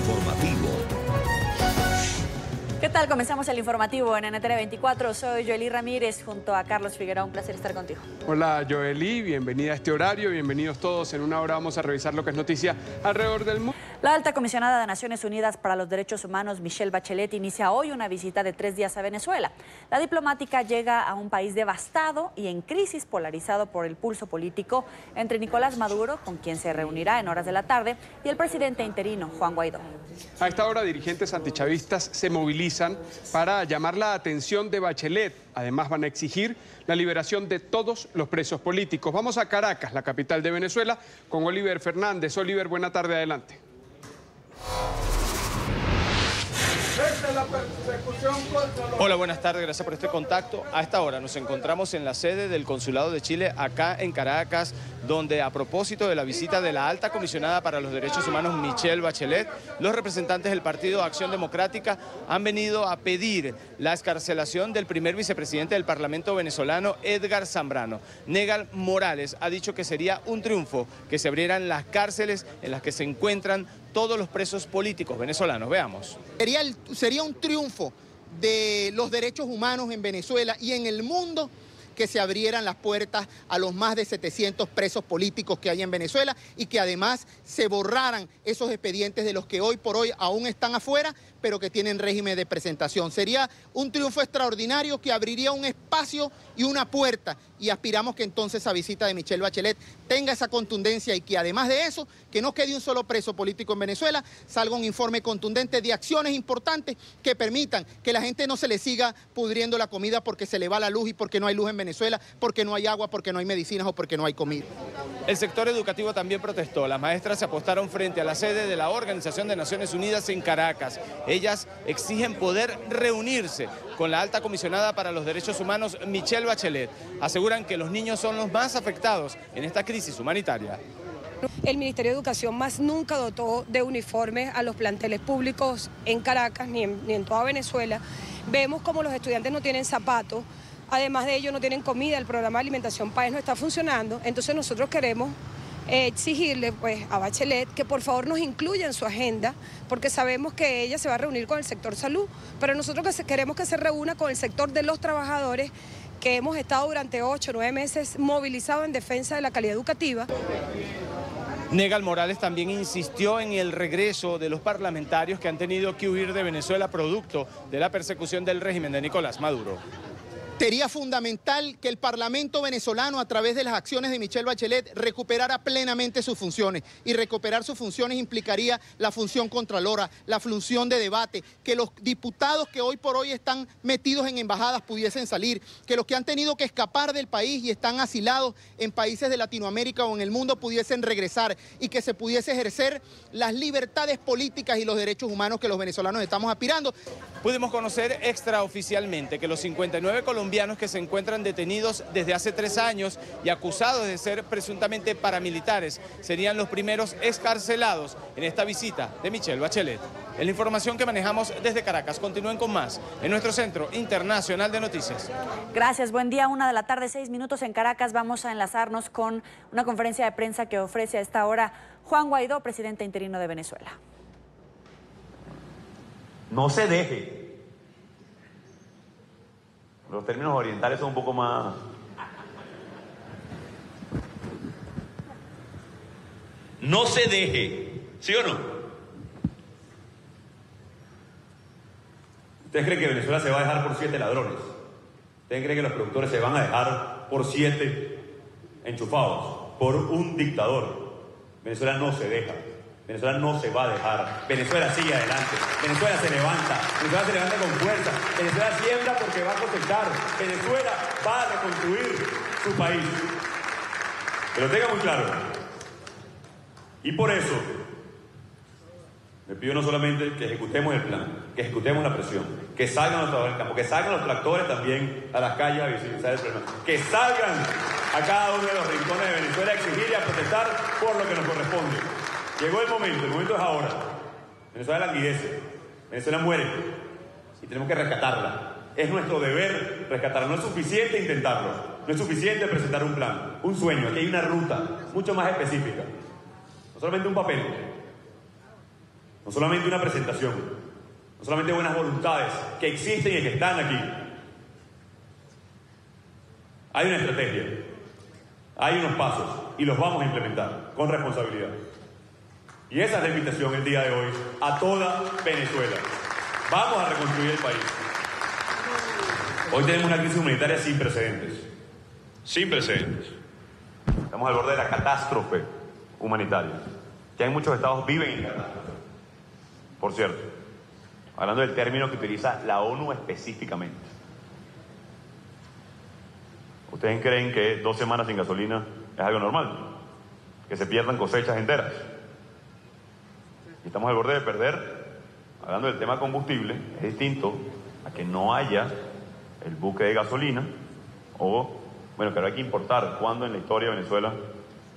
informativo. ¿Qué tal? Comenzamos el informativo en NTN 24. Soy Joely Ramírez junto a Carlos Figueroa. Un placer estar contigo. Hola Joely, bienvenida a este horario, bienvenidos todos. En una hora vamos a revisar lo que es noticia alrededor del mundo. La alta comisionada de Naciones Unidas para los Derechos Humanos, Michelle Bachelet, inicia hoy una visita de 3 días a Venezuela. La diplomática llega a un país devastado y en crisis, polarizado por el pulso político entre Nicolás Maduro, con quien se reunirá en horas de la tarde, y el presidente interino, Juan Guaidó. A esta hora, dirigentes antichavistas se movilizan para llamar la atención de Bachelet. Además, van a exigir la liberación de todos los presos políticos. Vamos a Caracas, la capital de Venezuela, con Oliver Fernández. Oliver, buena tarde, adelante. Hola, buenas tardes, gracias por este contacto. A esta hora nos encontramos en la sede del Consulado de Chile, acá en Caracas, donde a propósito de la visita de la alta comisionada para los derechos humanos, Michelle Bachelet, los representantes del Partido Acción Democrática han venido a pedir la excarcelación del primer vicepresidente del Parlamento venezolano, Edgar Zambrano. Negal Morales ha dicho que sería un triunfo que se abrieran las cárceles en las que se encuentran todos los presos políticos venezolanos. Veamos. Sería un triunfo de los derechos humanos en Venezuela y en el mundo que se abrieran las puertas a los más de 700 presos políticos que hay en Venezuela y que además se borraran esos expedientes de los que hoy por hoy aún están afuera, pero que tienen régimen de presentación. Sería un triunfo extraordinario que abriría un espacio y una puerta, y aspiramos que entonces esa visita de Michelle Bachelet tenga esa contundencia y que además de eso, que no quede un solo preso político en Venezuela, salga un informe contundente de acciones importantes que permitan que la gente no se le siga pudriendo la comida porque se le va la luz y porque no hay luz en Venezuela, porque no hay agua, porque no hay medicinas o porque no hay comida. El sector educativo también protestó. Las maestras se apostaron frente a la sede de la Organización de Naciones Unidas en Caracas. Ellas exigen poder reunirse con la alta comisionada para los derechos humanos, Michelle Bachelet. Aseguran que los niños son los más afectados en esta crisis humanitaria. El Ministerio de Educación más nunca dotó de uniformes a los planteles públicos en Caracas ni en toda Venezuela. Vemos como los estudiantes no tienen zapatos. Además de ello, no tienen comida, el programa de alimentación país no está funcionando. Entonces nosotros queremos exigirle pues, a Bachelet que por favor nos incluya en su agenda, porque sabemos que ella se va a reunir con el sector salud, pero nosotros queremos que se reúna con el sector de los trabajadores que hemos estado durante 8 o 9 meses movilizados en defensa de la calidad educativa. Negal Morales también insistió en el regreso de los parlamentarios que han tenido que huir de Venezuela producto de la persecución del régimen de Nicolás Maduro. Sería fundamental que el Parlamento venezolano, a través de las acciones de Michelle Bachelet, recuperara plenamente sus funciones. Y recuperar sus funciones implicaría la función contralora, la función de debate, que los diputados que hoy por hoy están metidos en embajadas pudiesen salir, que los que han tenido que escapar del país y están asilados en países de Latinoamérica o en el mundo pudiesen regresar y que se pudiese ejercer las libertades políticas y los derechos humanos que los venezolanos estamos aspirando. Pudimos conocer extraoficialmente que los 59 colombianos que se encuentran detenidos desde hace 3 años y acusados de ser presuntamente paramilitares serían los primeros excarcelados en esta visita de Michelle Bachelet. Es la información que manejamos desde Caracas. Continúen con más en nuestro Centro Internacional de Noticias. Gracias, buen día. 1 de la tarde, 6 minutos en Caracas. Vamos a enlazarnos con una conferencia de prensa que ofrece a esta hora Juan Guaidó, presidente interino de Venezuela. No se deje. Los términos orientales son un poco más... No se deje, ¿sí o no? ¿Ustedes creen que Venezuela se va a dejar por 7 ladrones? ¿Ustedes creen que los productores se van a dejar por 7 enchufados? Por un dictador. Venezuela no se deja. Venezuela no se va a dejar. Venezuela sigue adelante. Venezuela se levanta. Venezuela se levanta con fuerza. Venezuela siembra porque va a cosechar. Venezuela va a reconstruir su país. Que lo tenga muy claro. Y por eso, me pido no solamente que ejecutemos el plan, que ejecutemos la presión, que salgan los trabajadores del campo, que salgan los tractores también a las calles a visibilizar el problema, que salgan a cada uno de los rincones de Venezuela a exigir y a protestar por lo que nos corresponde. Llegó el momento es ahora. Venezuela languidece, Venezuela muere y tenemos que rescatarla. Es nuestro deber rescatarla. No es suficiente intentarlo, no es suficiente presentar un plan, un sueño. Aquí hay una ruta mucho más específica. No solamente un papel, No solamente una presentación, no solamente buenas voluntades que existen y que están aquí. Hay una estrategia, hay unos pasos y los vamos a implementar con responsabilidad. Y esa es la invitación el día de hoy a toda Venezuela. Vamos a reconstruir el país. Hoy tenemos una crisis humanitaria sin precedentes. Sin precedentes. Estamos al borde de la catástrofe humanitaria. Ya en muchos estados viven en catástrofe. Por cierto, hablando del término que utiliza la ONU específicamente. ¿Ustedes creen que 2 semanas sin gasolina es algo normal? Que se pierdan cosechas enteras. Y estamos al borde de perder, hablando del tema combustible, es distinto a que no haya el buque de gasolina o, bueno, que ahora hay que importar. ¿Cuándo en la historia de Venezuela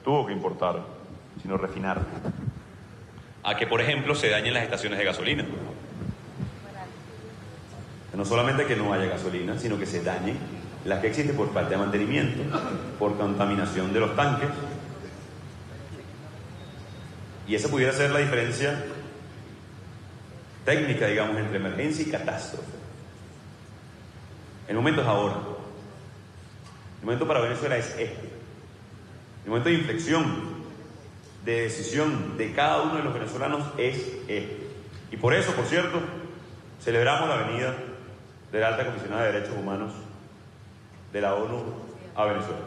tuvo que importar, sino refinar? A que, por ejemplo, se dañen las estaciones de gasolina. No solamente que no haya gasolina, sino que se dañen las que existen por falta de mantenimiento, por contaminación de los tanques. Y esa pudiera ser la diferencia técnica, digamos, entre emergencia y catástrofe. El momento es ahora. El momento para Venezuela es este. El momento de inflexión, de decisión de cada uno de los venezolanos es este. Y por eso, por cierto, celebramos la venida de la Alta Comisionada de Derechos Humanos de la ONU a Venezuela.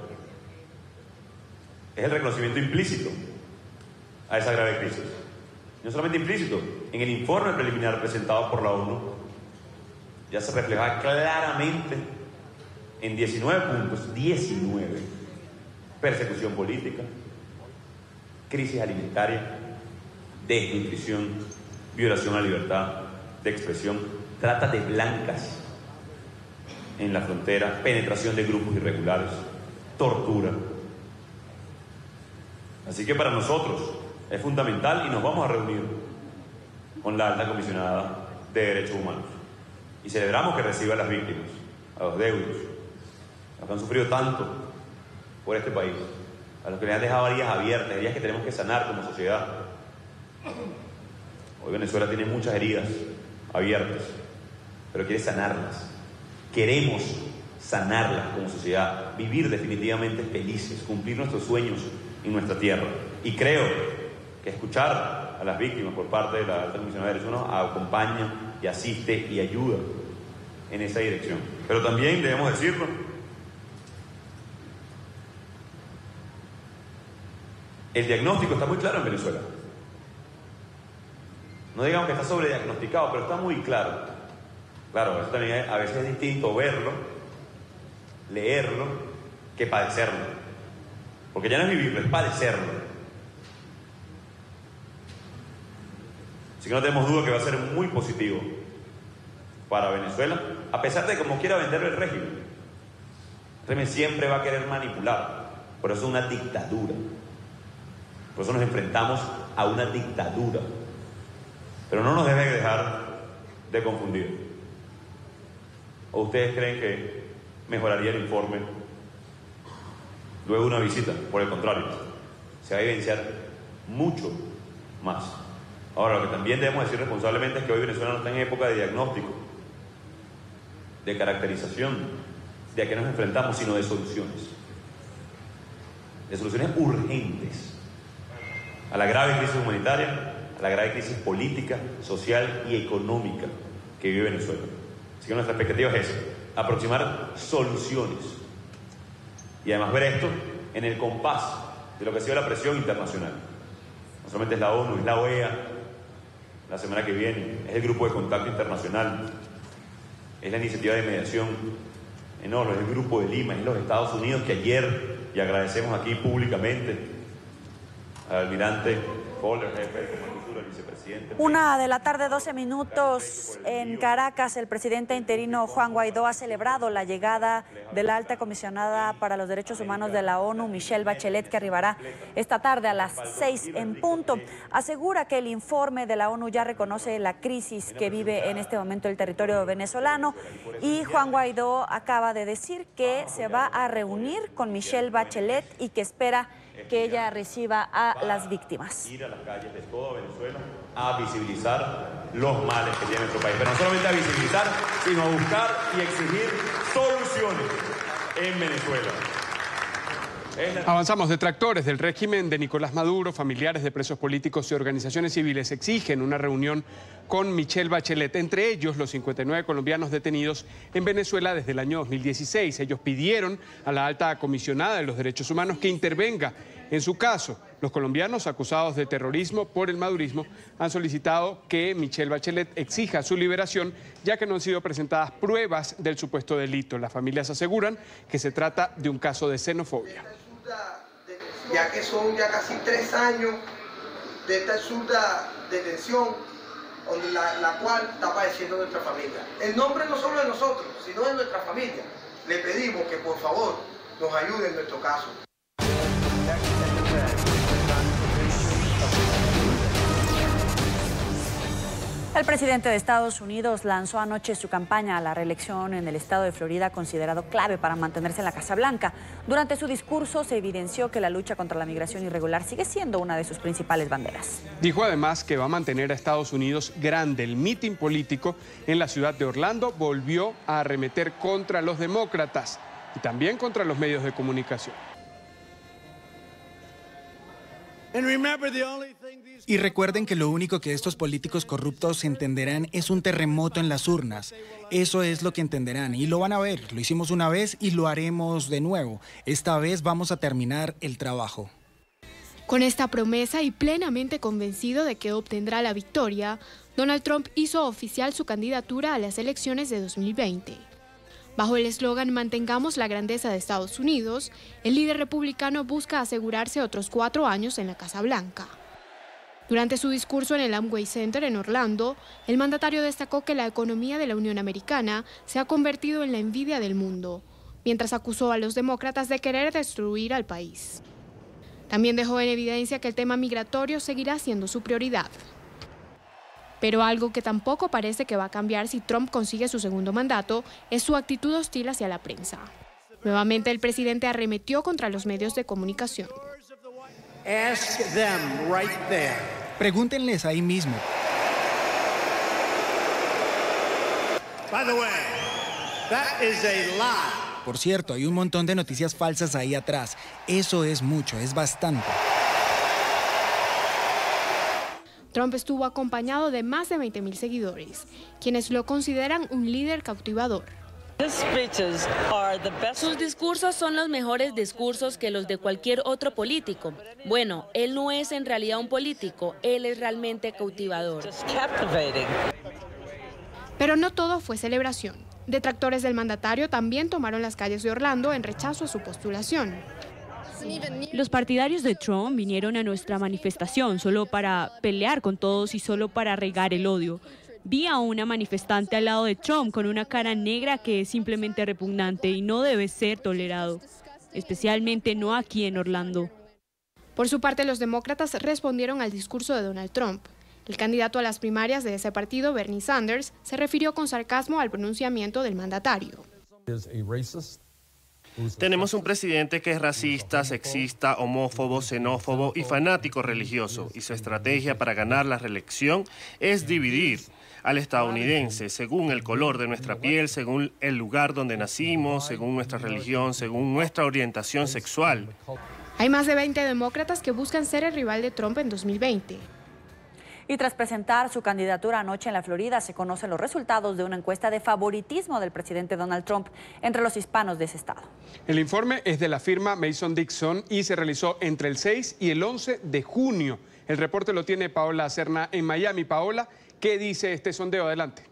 Es el reconocimiento implícito a esa grave crisis. No solamente implícito, en el informe preliminar presentado por la ONU ya se reflejaba claramente en 19 puntos, 19, persecución política, crisis alimentaria, desnutrición, violación a la libertad de expresión, trata de blancas en la frontera, penetración de grupos irregulares, tortura. Así que para nosotros es fundamental y nos vamos a reunir con la Alta Comisionada de Derechos Humanos y celebramos que reciba a las víctimas, a los deudos, a los que han sufrido tanto por este país, a los que le han dejado heridas abiertas, heridas que tenemos que sanar como sociedad. Hoy Venezuela tiene muchas heridas abiertas, pero quiere sanarlas. Queremos sanarlas como sociedad, vivir definitivamente felices, cumplir nuestros sueños en nuestra tierra. Y creo que escuchar a las víctimas por parte de la Alta Comisionada de Derechos Humanos acompaña y asiste y ayuda en esa dirección. Pero también debemos decirlo, el diagnóstico está muy claro en Venezuela. No digamos que está sobrediagnosticado, pero está muy claro. Claro, eso también a veces es distinto verlo, leerlo, que padecerlo. Porque ya no es vivirlo, es padecerlo. Así que no tenemos duda que va a ser muy positivo para Venezuela, a pesar de como quiera venderlo el régimen. El régimen siempre va a querer manipular, por eso es una dictadura. Por eso nos enfrentamos a una dictadura. Pero no nos debe dejar de confundir. ¿O ustedes creen que mejoraría el informe luego de una visita? Por el contrario, se va a evidenciar mucho más. Ahora, lo que también debemos decir responsablemente es que hoy Venezuela no está en época de diagnóstico, de caracterización de a qué nos enfrentamos, sino de soluciones. De soluciones urgentes a la grave crisis humanitaria, a la grave crisis política, social y económica que vive Venezuela. Así que nuestra expectativa es esa, aproximar soluciones. Y además ver esto en el compás de lo que ha sido la presión internacional. No solamente es la ONU, es la OEA, la semana que viene, es el Grupo de Contacto Internacional, es la iniciativa de mediación enorme, es el Grupo de Lima, es los Estados Unidos que ayer, y agradecemos aquí públicamente al almirante Fowler, jefe de Comando Sur, al vicepresidente. 1:12 en Caracas. El presidente interino Juan Guaidó ha celebrado la llegada de la Alta Comisionada para los Derechos Humanos de la ONU, Michelle Bachelet, que arribará esta tarde a las 6 en punto. Asegura que el informe de la ONU ya reconoce la crisis que vive en este momento el territorio venezolano, y Juan Guaidó acaba de decir que se va a reunir con Michelle Bachelet y que espera que ella reciba a las víctimas. Ir a las calles de toda Venezuela a visibilizar los males que tiene nuestro país. Pero no solamente a visibilizar, sino a buscar y exigir soluciones en Venezuela. Avanzamos. Detractores del régimen de Nicolás Maduro, familiares de presos políticos y organizaciones civiles exigen una reunión con Michelle Bachelet, entre ellos los 59 colombianos detenidos en Venezuela desde el año 2016. Ellos pidieron a la alta comisionada de los derechos humanos que intervenga en su caso. Los colombianos acusados de terrorismo por el madurismo han solicitado que Michelle Bachelet exija su liberación, ya que no han sido presentadas pruebas del supuesto delito. Las familias aseguran que se trata de un caso de xenofobia. Ya que son ya casi 3 años de esta absurda detención, la cual está padeciendo nuestra familia. El nombre no solo de nosotros, sino de nuestra familia. Le pedimos que por favor nos ayude en nuestro caso. El presidente de Estados Unidos lanzó anoche su campaña a la reelección en el estado de Florida, considerado clave para mantenerse en la Casa Blanca. Durante su discurso se evidenció que la lucha contra la migración irregular sigue siendo una de sus principales banderas. Dijo además que va a mantener a Estados Unidos grande. El mitin político en la ciudad de Orlando volvió a arremeter contra los demócratas y también contra los medios de comunicación. Y recuerden que lo único que estos políticos corruptos entenderán es un terremoto en las urnas. Eso es lo que entenderán y lo van a ver. Lo hicimos una vez y lo haremos de nuevo. Esta vez vamos a terminar el trabajo. Con esta promesa y plenamente convencido de que obtendrá la victoria, Donald Trump hizo oficial su candidatura a las elecciones de 2020. Bajo el eslogan "Mantengamos la grandeza de Estados Unidos", el líder republicano busca asegurarse otros 4 años en la Casa Blanca. Durante su discurso en el Amway Center en Orlando, el mandatario destacó que la economía de la Unión Americana se ha convertido en la envidia del mundo, mientras acusó a los demócratas de querer destruir al país. También dejó en evidencia que el tema migratorio seguirá siendo su prioridad. Pero algo que tampoco parece que va a cambiar si Trump consigue su segundo mandato es su actitud hostil hacia la prensa. Nuevamente el presidente arremetió contra los medios de comunicación. Pregúntenles ahí mismo. Por cierto, hay un montón de noticias falsas ahí atrás. Eso es mucho, es bastante. Trump estuvo acompañado de más de 20.000 seguidores, quienes lo consideran un líder cautivador. Sus discursos son los mejores discursos que los de cualquier otro político. Bueno, él no es en realidad un político, él es realmente cautivador. Pero no todo fue celebración. Detractores del mandatario también tomaron las calles de Orlando en rechazo a su postulación. Los partidarios de Trump vinieron a nuestra manifestación solo para pelear con todos y solo para regar el odio. Vi a una manifestante al lado de Trump con una cara negra que es simplemente repugnante y no debe ser tolerado, especialmente no aquí en Orlando. Por su parte, los demócratas respondieron al discurso de Donald Trump. El candidato a las primarias de ese partido, Bernie Sanders, se refirió con sarcasmo al pronunciamiento del mandatario. Tenemos un presidente que es racista, sexista, homófobo, xenófobo y fanático religioso, y su estrategia para ganar la reelección es dividir al estadounidense según el color de nuestra piel, según el lugar donde nacimos, según nuestra religión, según nuestra orientación sexual. Hay más de 20 demócratas que buscan ser el rival de Trump en 2020. Y tras presentar su candidatura anoche en la Florida, se conocen los resultados de una encuesta de favoritismo del presidente Donald Trump entre los hispanos de ese estado. El informe es de la firma Mason-Dixon y se realizó entre el 6 y el 11 de junio. El reporte lo tiene Paola Serna en Miami. Paola, ¿qué dice este sondeo? Adelante.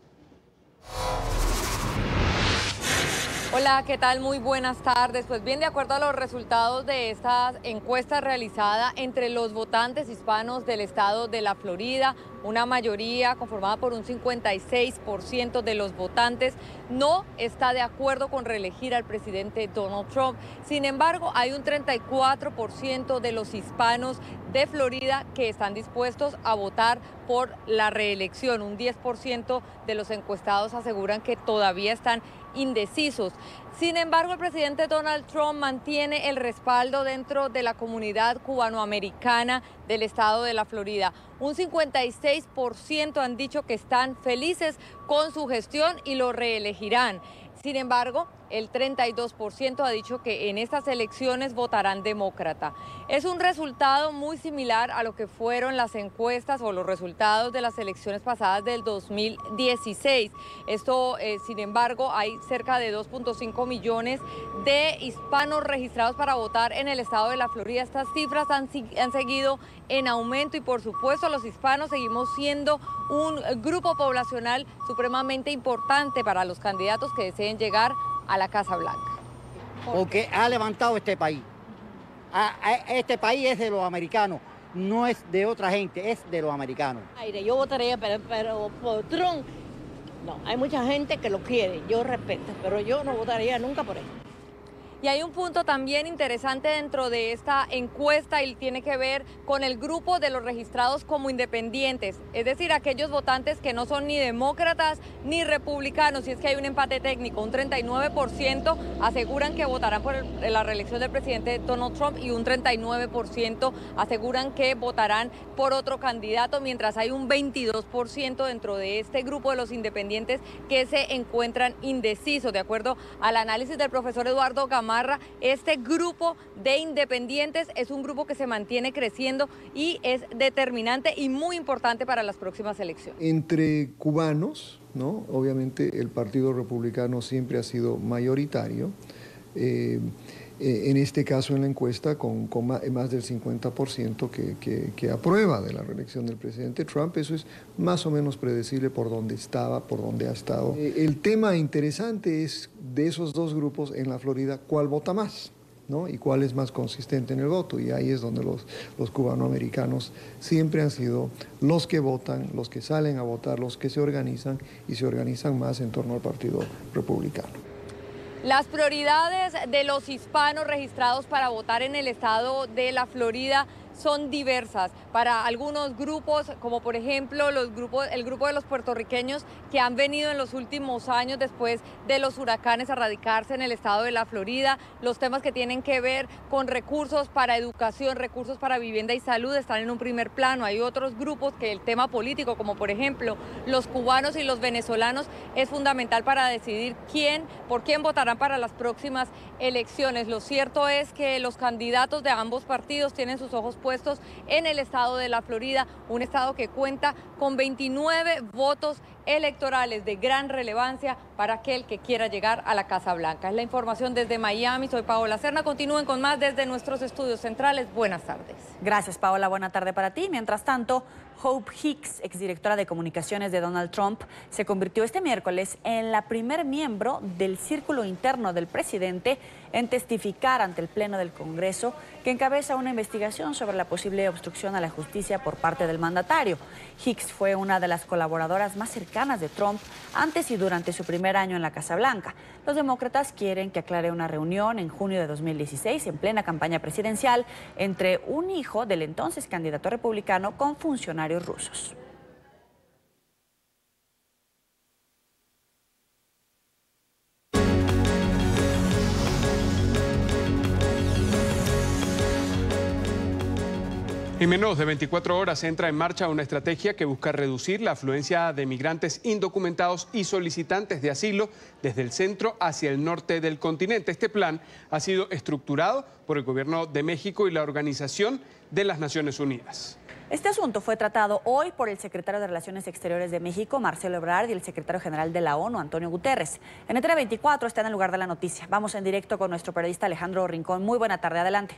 Hola, ¿qué tal? Muy buenas tardes. Pues bien, de acuerdo a los resultados de esta encuesta realizada entre los votantes hispanos del estado de la Florida, una mayoría conformada por un 56% de los votantes no está de acuerdo con reelegir al presidente Donald Trump. Sin embargo, hay un 34% de los hispanos de Florida que están dispuestos a votar por la reelección. Un 10% de los encuestados aseguran que todavía están indecisos. Sin embargo, el presidente Donald Trump mantiene el respaldo dentro de la comunidad cubanoamericana del estado de la Florida. Un 56% han dicho que están felices con su gestión y lo reelegirán. Sin embargo, el 32% ha dicho que en estas elecciones votarán demócrata. Es un resultado muy similar a lo que fueron las encuestas o los resultados de las elecciones pasadas del 2016. Esto, sin embargo, hay cerca de 2.5 millones de hispanos registrados para votar en el estado de la Florida. Estas cifras han seguido en aumento y, por supuesto, los hispanos seguimos siendo un grupo poblacional supremamente importante para los candidatos que deseen llegar a la Casa Blanca. Porque ha levantado este país. Este país es de los americanos, no es de otra gente, es de los americanos. Yo votaría, pero por Trump, no, hay mucha gente que lo quiere, yo respeto, pero yo no votaría nunca por él. Y hay un punto también interesante dentro de esta encuesta y tiene que ver con el grupo de los registrados como independientes, es decir, aquellos votantes que no son ni demócratas ni republicanos, y es que hay un empate técnico, un 39% aseguran que votarán por la reelección del presidente Donald Trump y un 39% aseguran que votarán por otro candidato, mientras hay un 22% dentro de este grupo de los independientes que se encuentran indecisos. De acuerdo al análisis del profesor Eduardo Gamarra, este grupo de independientes es un grupo que se mantiene creciendo y es determinante y muy importante para las próximas elecciones. Entre cubanos, ¿no? Obviamente el Partido Republicano siempre ha sido mayoritario. En este caso en la encuesta con más del 50% que aprueba de la reelección del presidente Trump. Eso es más o menos predecible por dónde estaba, por dónde ha estado. El tema interesante es de esos dos grupos en la Florida, ¿cuál vota más? ¿No? Y cuál es más consistente en el voto, y ahí es donde los cubanoamericanos siempre han sido los que votan, los que salen a votar, los que se organizan, y se organizan más en torno al Partido Republicano. Las prioridades de los hispanos registrados para votar en el estado de la Florida son diversas. Para algunos grupos, como por ejemplo el grupo de los puertorriqueños que han venido en los últimos años después de los huracanes a radicarse en el estado de la Florida, los temas que tienen que ver con recursos para educación, recursos para vivienda y salud están en un primer plano. Hay otros grupos que el tema político, como por ejemplo los cubanos y los venezolanos, es fundamental para decidir por quién votarán para las próximas elecciones. Lo cierto es que los candidatos de ambos partidos tienen sus ojos puestos en el estado de la Florida, un estado que cuenta con 29 votos electorales de gran relevancia para aquel que quiera llegar a la Casa Blanca. Es la información desde Miami. Soy Paola Serna. Continúen con más desde nuestros estudios centrales. Buenas tardes. Gracias, Paola. Buena tarde para ti. Mientras tanto, Hope Hicks, exdirectora de comunicaciones de Donald Trump, se convirtió este miércoles en la primer miembro del círculo interno del presidente en testificar ante el Pleno del Congreso, que encabeza una investigación sobre la posible obstrucción a la justicia por parte del mandatario. Hicks fue una de las colaboradoras más cercanas de Trump antes y durante su primer año en la Casa Blanca. Los demócratas quieren que aclare una reunión en junio de 2016, en plena campaña presidencial, entre un hijo del entonces candidato republicano con funcionarios rusos. En menos de 24 horas entra en marcha una estrategia que busca reducir la afluencia de migrantes indocumentados y solicitantes de asilo desde el centro hacia el norte del continente. Este plan ha sido estructurado por el Gobierno de México y la Organización de las Naciones Unidas. Este asunto fue tratado hoy por el secretario de Relaciones Exteriores de México, Marcelo Ebrard, y el secretario general de la ONU, Antonio Guterres. En ETV 24 está en el lugar de la noticia. Vamos en directo con nuestro periodista Alejandro Rincón. Muy buena tarde, adelante.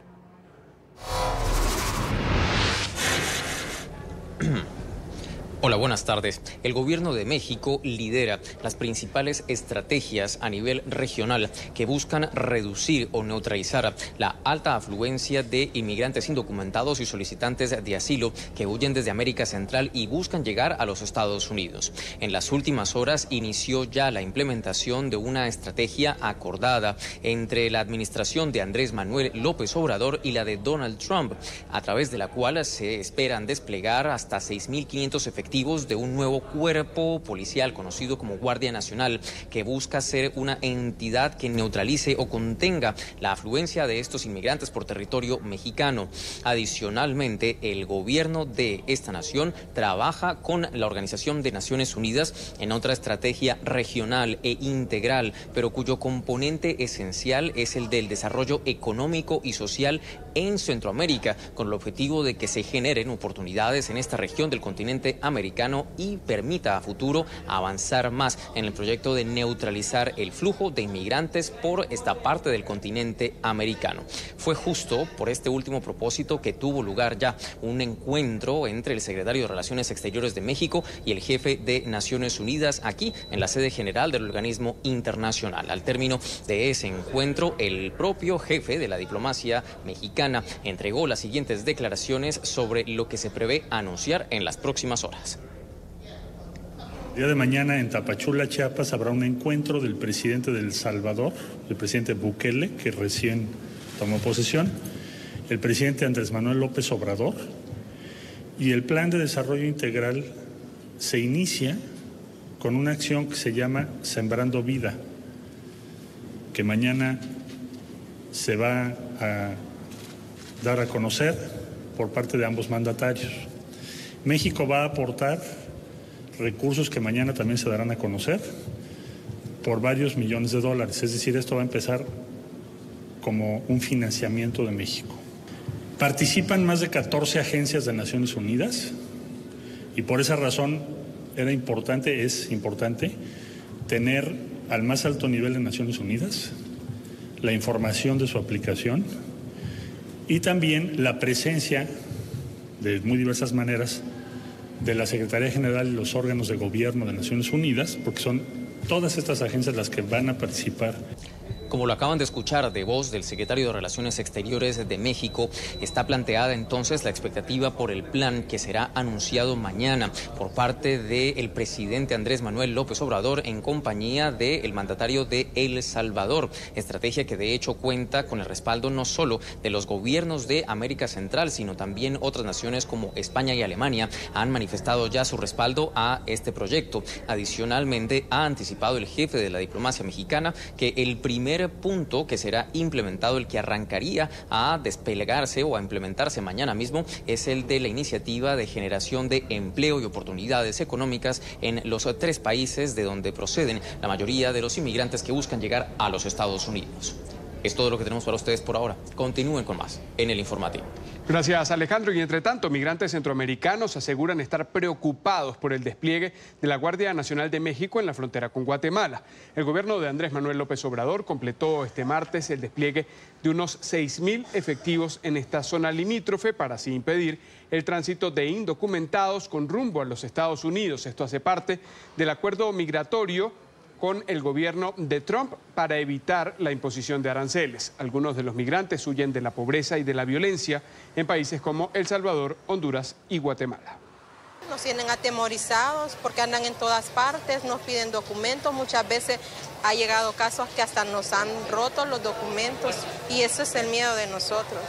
Hola, buenas tardes. El Gobierno de México lidera las principales estrategias a nivel regional que buscan reducir o neutralizar la alta afluencia de inmigrantes indocumentados y solicitantes de asilo que huyen desde América Central y buscan llegar a los Estados Unidos. En las últimas horas inició ya la implementación de una estrategia acordada entre la administración de Andrés Manuel López Obrador y la de Donald Trump, a través de la cual se esperan desplegar hasta 6.500 efectivos objetivos de un nuevo cuerpo policial conocido como Guardia Nacional, que busca ser una entidad que neutralice o contenga la afluencia de estos inmigrantes por territorio mexicano. Adicionalmente, el gobierno de esta nación trabaja con la Organización de Naciones Unidas en otra estrategia regional e integral, pero cuyo componente esencial es el del desarrollo económico y social en Centroamérica, con el objetivo de que se generen oportunidades en esta región del continente americano y permita a futuro avanzar más en el proyecto de neutralizar el flujo de inmigrantes por esta parte del continente americano. Fue justo por este último propósito que tuvo lugar ya un encuentro entre el secretario de Relaciones Exteriores de México y el jefe de Naciones Unidas aquí en la sede general del organismo internacional. Al término de ese encuentro, el propio jefe de la diplomacia mexicana entregó las siguientes declaraciones sobre lo que se prevé anunciar en las próximas horas. El día de mañana en Tapachula, Chiapas, habrá un encuentro del presidente de El Salvador, el presidente Bukele, que recién tomó posesión, el presidente Andrés Manuel López Obrador, y el plan de desarrollo integral se inicia con una acción que se llama Sembrando Vida, que mañana se va a dar a conocer por parte de ambos mandatarios. México va a aportar recursos que mañana también se darán a conocer por varios millones de dólares, es decir, esto va a empezar como un financiamiento de México. Participan más de 14 agencias de Naciones Unidas y por esa razón es importante tener al más alto nivel de Naciones Unidas la información de su aplicación y también la presencia de muy diversas maneras de la Secretaría General y los órganos de gobierno de Naciones Unidas, porque son todas estas agencias las que van a participar. Como lo acaban de escuchar de voz del secretario de Relaciones Exteriores de México, está planteada entonces la expectativa por el plan que será anunciado mañana por parte del presidente Andrés Manuel López Obrador en compañía del mandatario de El Salvador. Estrategia que de hecho cuenta con el respaldo no solo de los gobiernos de América Central, sino también otras naciones como España y Alemania han manifestado ya su respaldo a este proyecto. Adicionalmente, ha anticipado el jefe de la diplomacia mexicana que el primer punto que será implementado, el que arrancaría a desplegarse o a implementarse mañana mismo, es el de la iniciativa de generación de empleo y oportunidades económicas en los 3 países de donde proceden la mayoría de los inmigrantes que buscan llegar a los Estados Unidos. Es todo lo que tenemos para ustedes por ahora. Continúen con más en el informativo. Gracias, Alejandro. Y entre tanto, migrantes centroamericanos aseguran estar preocupados por el despliegue de la Guardia Nacional de México en la frontera con Guatemala. El gobierno de Andrés Manuel López Obrador completó este martes el despliegue de unos 6.000 efectivos en esta zona limítrofe para así impedir el tránsito de indocumentados con rumbo a los Estados Unidos. Esto hace parte del acuerdo migratorio con el gobierno de Trump para evitar la imposición de aranceles. Algunos de los migrantes huyen de la pobreza y de la violencia en países como El Salvador, Honduras y Guatemala. Nos tienen atemorizados porque andan en todas partes, nos piden documentos, muchas veces ha llegado casos que hasta nos han roto los documentos y eso es el miedo de nosotros.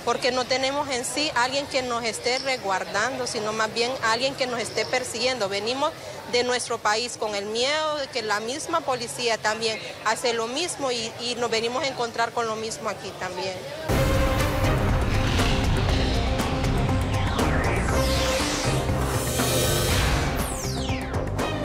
Porque no tenemos en sí alguien que nos esté resguardando, sino más bien alguien que nos esté persiguiendo. Venimos de nuestro país con el miedo de que la misma policía también hace lo mismo y nos venimos a encontrar con lo mismo aquí también.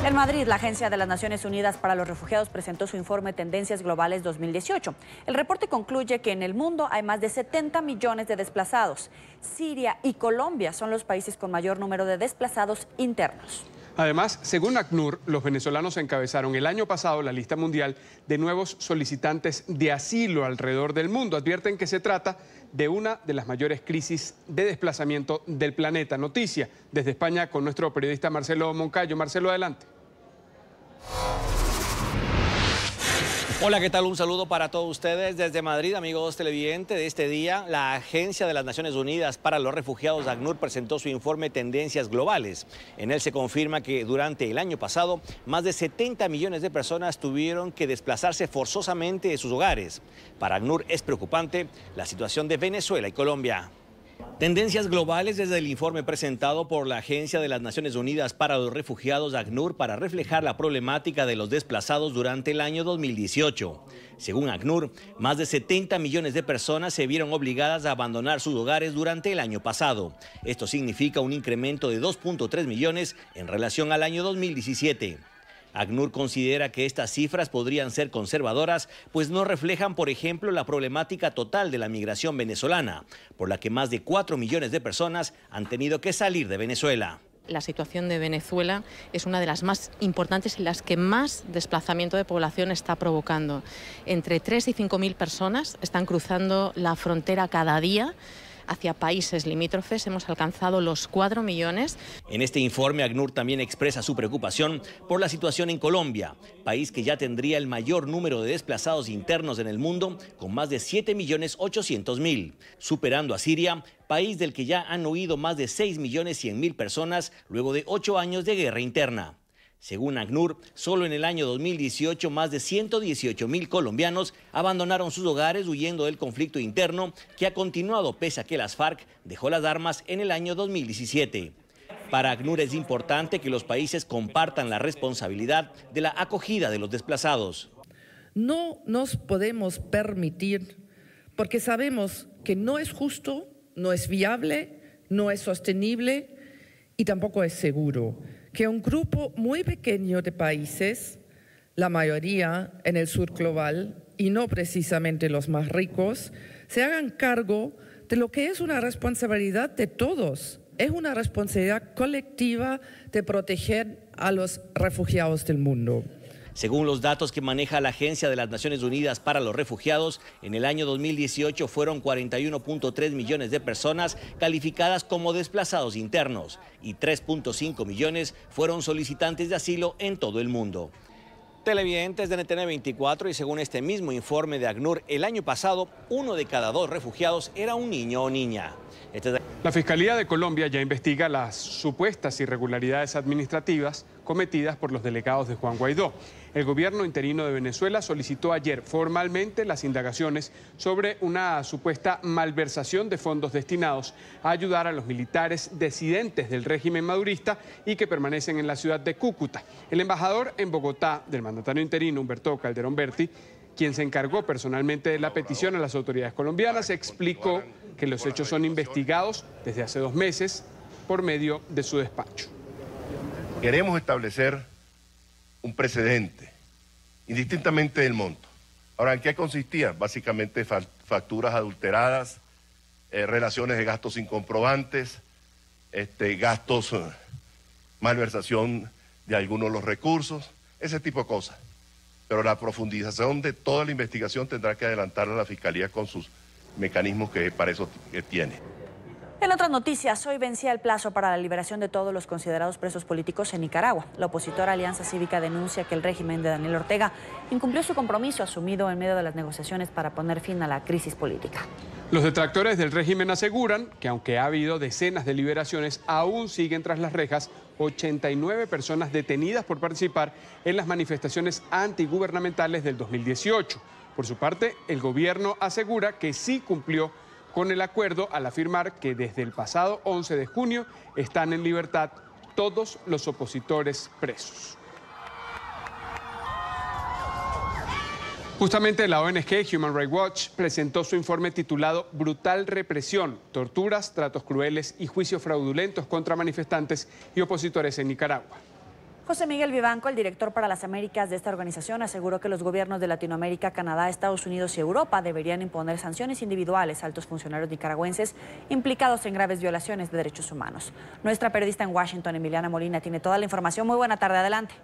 En Madrid, la Agencia de las Naciones Unidas para los Refugiados presentó su informe Tendencias Globales 2018. El reporte concluye que en el mundo hay más de 70 millones de desplazados. Siria y Colombia son los países con mayor número de desplazados internos. Además, según ACNUR, los venezolanos encabezaron el año pasado la lista mundial de nuevos solicitantes de asilo alrededor del mundo. Advierten que se trata de una de las mayores crisis de desplazamiento del planeta. Noticia desde España con nuestro periodista Marcelo Moncayo. Marcelo, adelante. Hola, ¿qué tal? Un saludo para todos ustedes desde Madrid, amigos televidentes. De este día, la Agencia de las Naciones Unidas para los Refugiados, ACNUR, presentó su informe Tendencias Globales. En él se confirma que durante el año pasado, más de 70 millones de personas tuvieron que desplazarse forzosamente de sus hogares. Para ACNUR es preocupante la situación de Venezuela y Colombia. Tendencias globales desde el informe presentado por la Agencia de las Naciones Unidas para los Refugiados, ACNUR, para reflejar la problemática de los desplazados durante el año 2018. Según ACNUR, más de 70 millones de personas se vieron obligadas a abandonar sus hogares durante el año pasado. Esto significa un incremento de 2.3 millones en relación al año 2017. ACNUR considera que estas cifras podrían ser conservadoras, pues no reflejan, por ejemplo, la problemática total de la migración venezolana, por la que más de 4 millones de personas han tenido que salir de Venezuela. La situación de Venezuela es una de las más importantes y las que más desplazamiento de población está provocando. Entre 3 y 5.000 personas están cruzando la frontera cada día hacia países limítrofes. Hemos alcanzado los 4 millones. En este informe, ACNUR también expresa su preocupación por la situación en Colombia, país que ya tendría el mayor número de desplazados internos en el mundo, con más de 7.800.000, superando a Siria, país del que ya han huido más de 6.100.000 personas luego de 8 años de guerra interna. Según ACNUR, solo en el año 2018 más de 118.000 colombianos abandonaron sus hogares huyendo del conflicto interno que ha continuado pese a que las FARC dejó las armas en el año 2017. Para ACNUR es importante que los países compartan la responsabilidad de la acogida de los desplazados. No nos podemos permitir, porque sabemos que no es justo, no es viable, no es sostenible y tampoco es seguro, que un grupo muy pequeño de países, la mayoría en el sur global y no precisamente los más ricos, se hagan cargo de lo que es una responsabilidad de todos. Es una responsabilidad colectiva de proteger a los refugiados del mundo. Según los datos que maneja la Agencia de las Naciones Unidas para los Refugiados, en el año 2018 fueron 41.3 millones de personas calificadas como desplazados internos y 3.5 millones fueron solicitantes de asilo en todo el mundo. Televidentes de NTN 24, y según este mismo informe de ACNUR, el año pasado 1 de cada 2 refugiados era un niño o niña. La Fiscalía de Colombia ya investiga las supuestas irregularidades administrativas cometidas por los delegados de Juan Guaidó. El gobierno interino de Venezuela solicitó ayer formalmente las indagaciones sobre una supuesta malversación de fondos destinados a ayudar a los militares disidentes del régimen madurista y que permanecen en la ciudad de Cúcuta. El embajador en Bogotá del mandatario interino, Humberto Calderón Berti, quien se encargó personalmente de la petición a las autoridades colombianas, explicó que los hechos son investigados desde hace 2 meses por medio de su despacho. Queremos establecer un precedente, indistintamente del monto. Ahora, ¿en qué consistía? Básicamente facturas adulteradas, relaciones de gastos sin comprobantes, gastos, malversación de algunos de los recursos, ese tipo de cosas. Pero la profundización de toda la investigación tendrá que adelantarla la Fiscalía con sus mecanismos que para eso tiene. En otras noticias, hoy vencía el plazo para la liberación de todos los considerados presos políticos en Nicaragua. La opositora Alianza Cívica denuncia que el régimen de Daniel Ortega incumplió su compromiso asumido en medio de las negociaciones para poner fin a la crisis política. Los detractores del régimen aseguran que aunque ha habido decenas de liberaciones, aún siguen tras las rejas 89 personas detenidas por participar en las manifestaciones antigubernamentales del 2018. Por su parte, el gobierno asegura que sí cumplió con el acuerdo al afirmar que desde el pasado 11 de junio están en libertad todos los opositores presos. Justamente la ONG Human Rights Watch presentó su informe titulado Brutal represión, torturas, tratos crueles y juicios fraudulentos contra manifestantes y opositores en Nicaragua. José Miguel Vivanco, el director para las Américas de esta organización, aseguró que los gobiernos de Latinoamérica, Canadá, Estados Unidos y Europa deberían imponer sanciones individuales a altos funcionarios nicaragüenses implicados en graves violaciones de derechos humanos. Nuestra periodista en Washington, Emiliana Molina, tiene toda la información. Muy buena tarde, adelante.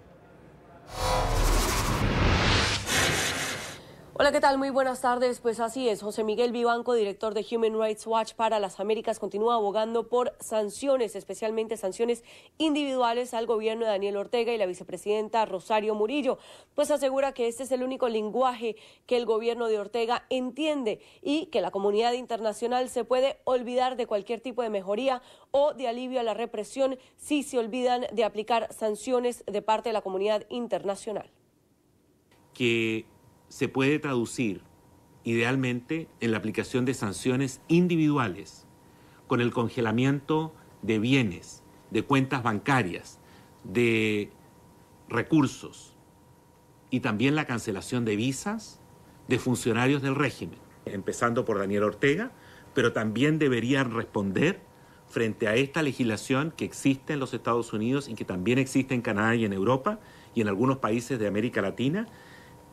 Hola, ¿qué tal? Muy buenas tardes. Pues así es, José Miguel Vivanco, director de Human Rights Watch para las Américas, continúa abogando por sanciones, especialmente sanciones individuales al gobierno de Daniel Ortega y la vicepresidenta Rosario Murillo, pues asegura que este es el único lenguaje que el gobierno de Ortega entiende y que la comunidad internacional se puede olvidar de cualquier tipo de mejoría o de alivio a la represión si se olvidan de aplicar sanciones de parte de la comunidad internacional. Que se puede traducir idealmente en la aplicación de sanciones individuales con el congelamiento de bienes, de cuentas bancarias, de recursos y también la cancelación de visas de funcionarios del régimen, empezando por Daniel Ortega, pero también deberían responder frente a esta legislación que existe en los Estados Unidos y que también existe en Canadá y en Europa y en algunos países de América Latina,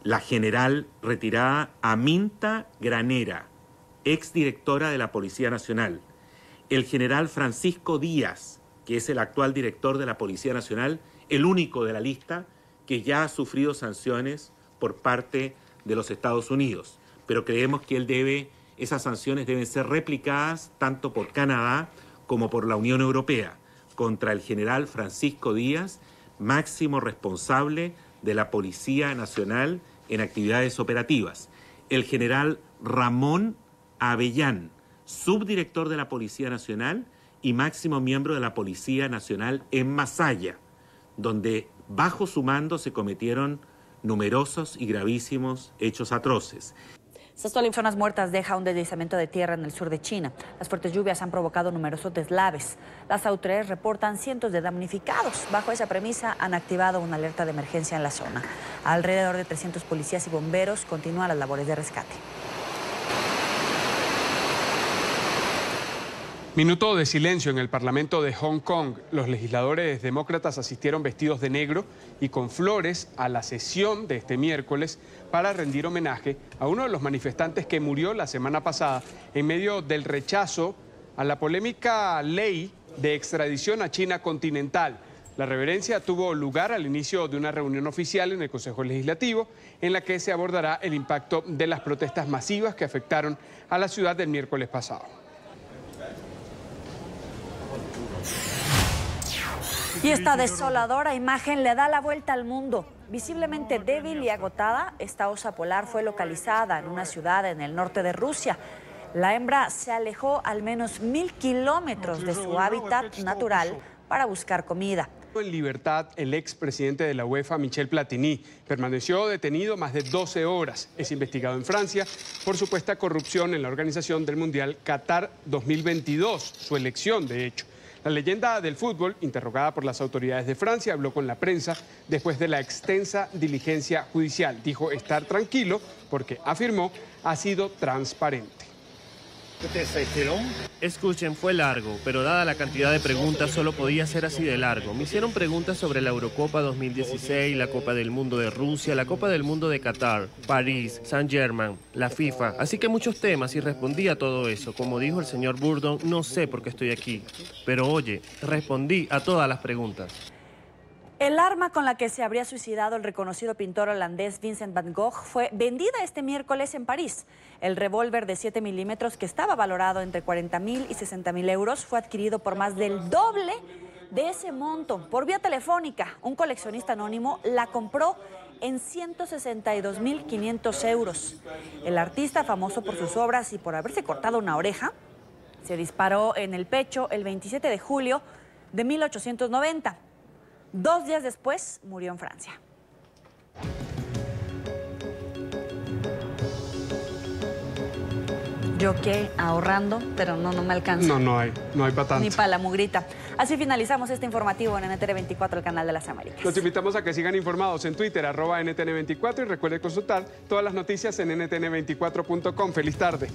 la general retirada Aminta Granera, exdirectora de la Policía Nacional, el general Francisco Díaz, que es el actual director de la Policía Nacional, el único de la lista que ya ha sufrido sanciones por parte de los Estados Unidos. Pero creemos que esas sanciones deben ser replicadas tanto por Canadá como por la Unión Europea contra el general Francisco Díaz, máximo responsable de la Policía Nacional en actividades operativas. El general Ramón Avellán, subdirector de la Policía Nacional y máximo miembro de la Policía Nacional en Masaya, donde bajo su mando se cometieron numerosos y gravísimos hechos atroces. Estas personas muertas deja un deslizamiento de tierra en el sur de China. Las fuertes lluvias han provocado numerosos deslaves. Las autoridades reportan cientos de damnificados. Bajo esa premisa han activado una alerta de emergencia en la zona. Alrededor de 300 policías y bomberos continúan las labores de rescate. Minuto de silencio en el Parlamento de Hong Kong. Los legisladores demócratas asistieron vestidos de negro y con flores a la sesión de este miércoles para rendir homenaje a uno de los manifestantes que murió la semana pasada en medio del rechazo a la polémica ley de extradición a China continental. La reverencia tuvo lugar al inicio de una reunión oficial en el Consejo Legislativo en la que se abordará el impacto de las protestas masivas que afectaron a la ciudad del miércoles pasado. Y esta desoladora imagen le da la vuelta al mundo. Visiblemente débil y agotada, esta osa polar fue localizada en una ciudad en el norte de Rusia. La hembra se alejó al menos 1000 kilómetros de su hábitat natural para buscar comida. En libertad, el expresidente de la UEFA, Michel Platini, permaneció detenido más de 12 horas. Es investigado en Francia por supuesta corrupción en la organización del Mundial Qatar 2022, su elección, de hecho. La leyenda del fútbol, interrogada por las autoridades de Francia, habló con la prensa después de la extensa diligencia judicial. Dijo estar tranquilo porque, afirmó, ha sido transparente. Escuchen, fue largo, pero dada la cantidad de preguntas solo podía ser así de largo. Me hicieron preguntas sobre la Eurocopa 2016, la Copa del Mundo de Rusia, la Copa del Mundo de Qatar, París, Saint-Germain, la FIFA. Así que muchos temas y respondí a todo eso. Como dijo el señor Bourdon, no sé por qué estoy aquí. Pero oye, respondí a todas las preguntas. El arma con la que se habría suicidado el reconocido pintor holandés Vincent van Gogh fue vendida este miércoles en París. El revólver de 7 milímetros, que estaba valorado entre 40.000 y 60.000 euros, fue adquirido por más del doble de ese monto por vía telefónica. Un coleccionista anónimo la compró en 162.500 euros. El artista, famoso por sus obras y por haberse cortado una oreja, se disparó en el pecho el 27 de julio de 1890. 2 días después, murió en Francia. Yo qué, ahorrando, pero no me alcanza. No hay para tanto. Ni para la mugrita. Así finalizamos este informativo en NTN24, el canal de las Américas. Los invitamos a que sigan informados en Twitter, @NTN24, y recuerden consultar todas las noticias en ntn24.com. ¡Feliz tarde!